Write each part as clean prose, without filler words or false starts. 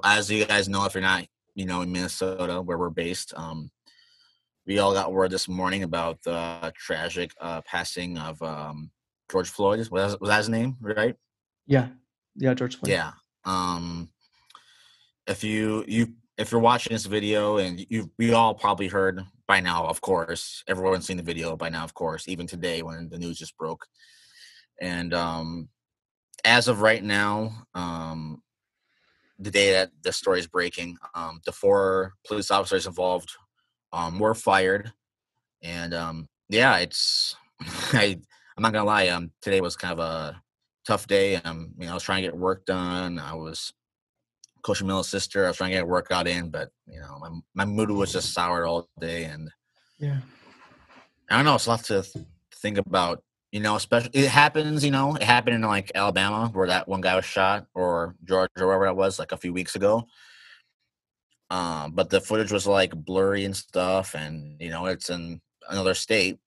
as you guys know, if you're not, in Minnesota where we're based, we all got word this morning about the tragic passing of George Floyd. Was that his name, right? Yeah. Yeah, George Floyd. Yeah. If if you're watching this video, and we all probably heard by now, of course, everyone's seen the video by now, of course, even today when the news just broke. And as of right now, the day that the story is breaking, the 4 police officers involved were fired. And yeah, it's I'm not gonna lie. Today was kind of a tough day. I was trying to get work done. I was coaching Milla's sister. I was trying to get a workout in, but my mood was just sour all day, and Yeah. I don't know. It's a lot to think about. Especially it happens. It happened in like Alabama where that one guy was shot, or Georgia, or wherever it was, like a few weeks ago. But the footage was like blurry and stuff, and it's in another state.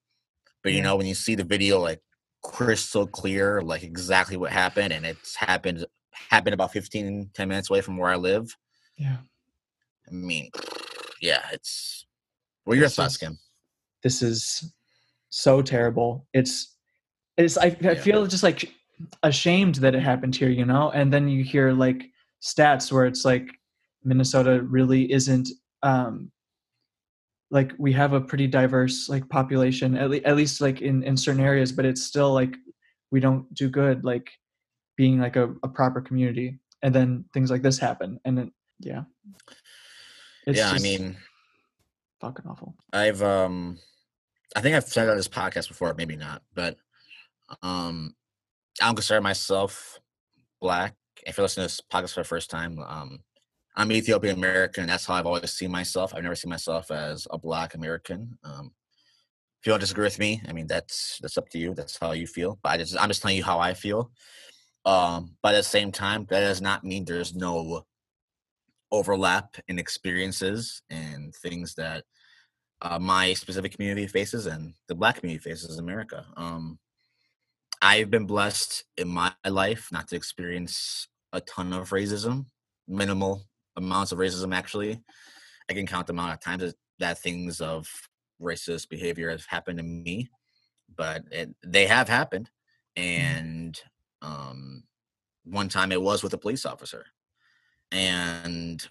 But Yeah. when you see the video like crystal clear, like exactly what happened, and it's happened about 10 minutes away from where I live. Yeah. I mean, yeah, what are your thoughts, Kim? This is so terrible. I feel just like ashamed that it happened here, and then you hear like stats where it's like Minnesota really isn't like we have a pretty diverse like population, at least like in certain areas, but it's still like we don't do good like being like a proper community, and then things like this happen, and then it's I just mean, fucking awful. I think I've said on this podcast before, maybe not, but I don't consider myself Black. If you're listening to this podcast for the first time, I'm Ethiopian American, and that's how I've always seen myself. I've never seen myself as a Black American. If you don't disagree with me, I mean that's up to you. That's how you feel. But I'm just telling you how I feel. But at the same time, that does not mean there's no overlap in experiences and things that my specific community faces and the Black community faces in America. I've been blessed in my life not to experience a ton of racism, minimal amounts of racism, actually. I can count the amount of times that things of racist behavior have happened to me, but they have happened. And one time it was with a police officer. And,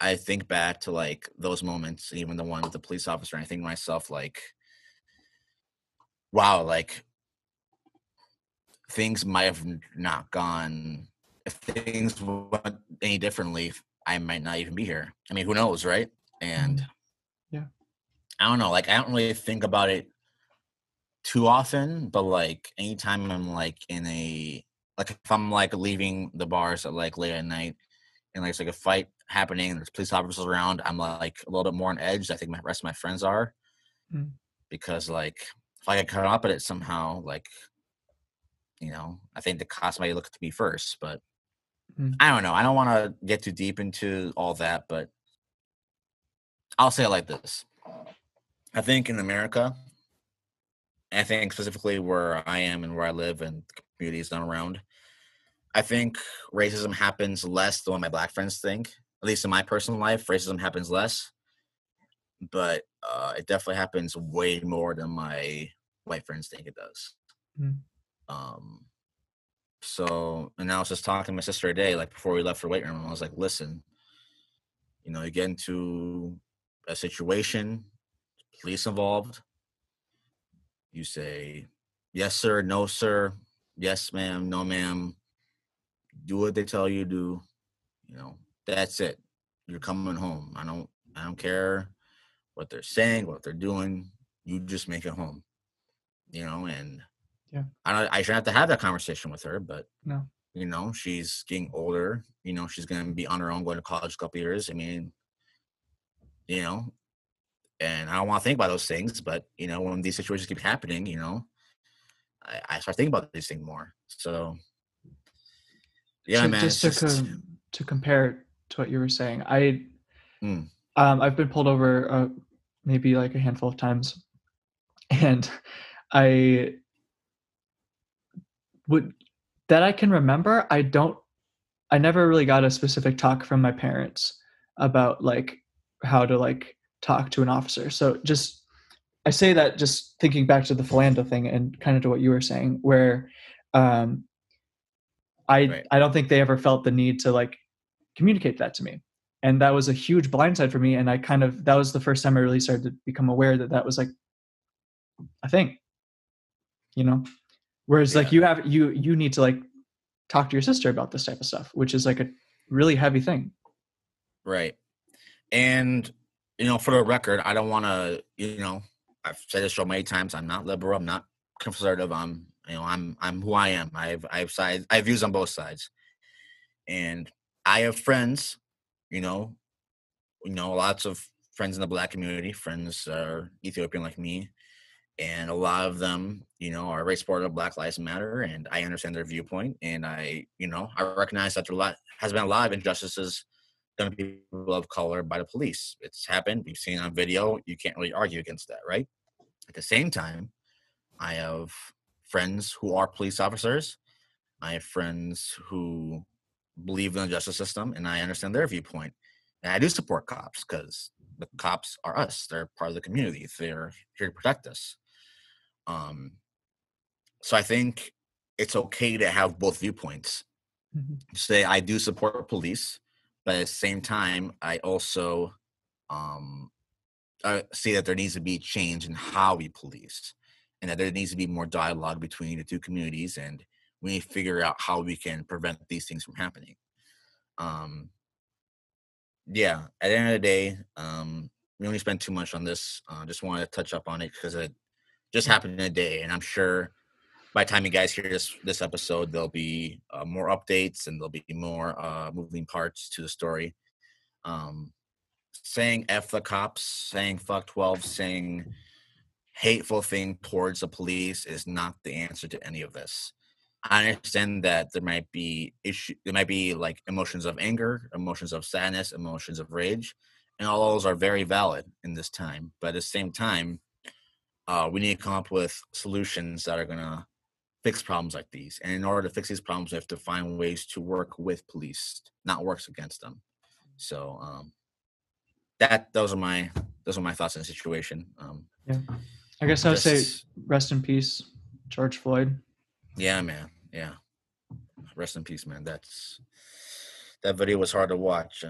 I think back to like those moments, even the one with the police officer, and I think to myself, like, wow, like things might have not gone. If things went any differently, I might not even be here. I mean, who knows, right? And yeah, I don't know. Like, I don't really think about it too often, but like anytime I'm like if I'm like leaving the bars at like late at night, and there's like a fight happening and there's police officers around, I'm like a little bit more on edge. I think the rest of my friends are, because like if I get caught up in it somehow, like, I think the cops might look at me first. But I don't know. I don't want to get too deep into all that, but I'll say it like this. I think in America, I think specifically where I am and where I live and the communities I'm around, I think racism happens less than what my Black friends think. At least in my personal life, racism happens less. But it definitely happens way more than my white friends think it does. So, and I was just talking to my sister today, like before we left for weight room, and I was like, listen, you get into a situation, police involved, you say, yes, sir, no, sir, yes, ma'am, no, ma'am, do what they tell you to do, that's it. You're coming home. I don't care what they're saying, what they're doing. You just make it home, and yeah, I shouldn't have to have that conversation with her, but no, she's getting older. She's going to be on her own, going to college a couple years. I mean, and I don't want to think about those things, but when these situations keep happening, I start thinking about these things more. So, yeah, man. Just to compare to what you were saying, I've been pulled over maybe like a handful of times, and that I can remember, I never really got a specific talk from my parents about, like, how to, like, talk to an officer. So just I say that just thinking back to the Philando thing and kind of to what you were saying, where, um, Right. I don't think they ever felt the need to, like, communicate that to me, and that was a huge blindside for me, and I kind of that was the first time I really started to become aware that that was, like, a thing, you know? Whereas, like, Yeah. you need to, like, talk to your sister about this type of stuff, which is, like, a really heavy thing. Right. And for the record, I don't want to. I've said this show many times. I'm not liberal. I'm not conservative. I'm who I am. I have sides. I have views on both sides, and I have friends. You know, lots of friends in the Black community. Friends are Ethiopian like me, and a lot of them, are very supportive of Black Lives Matter, and I understand their viewpoint, and I recognize that has been a lot of injustices done to people of color by the police. It's happened. We've seen it on video. You can't really argue against that, right? At the same time, I have friends who are police officers. I have friends who believe in the justice system, and I understand their viewpoint. And I do support cops because the cops are us. They're part of the community. They're here to protect us. Um, so I think it's okay to have both viewpoints. Mhm, Say I do support police, but at the same time, I also um, see that there needs to be change in how we police, and that there needs to be more dialogue between the two communities, and we need to figure out how we can prevent these things from happening. Um, yeah, at the end of the day, we only spent too much on this. Just wanted to touch up on it because it just mm, happened in a day, and I'm sure by the time you guys hear this episode, there'll be more updates and there'll be more moving parts to the story. Um, Saying "f the cops," saying "fuck 12," saying hateful thing towards the police is not the answer to any of this. I understand that there might be like emotions of anger, emotions of sadness, emotions of rage, and all those are very valid in this time. But at the same time, we need to come up with solutions that are gonna fix problems like these. And in order to fix these problems, we have to find ways to work with police, not work against them. So that those are my thoughts on the situation. yeah. I guess I would say Just rest in peace, George Floyd. yeah, man. Yeah. Rest in peace, man. That video was hard to watch.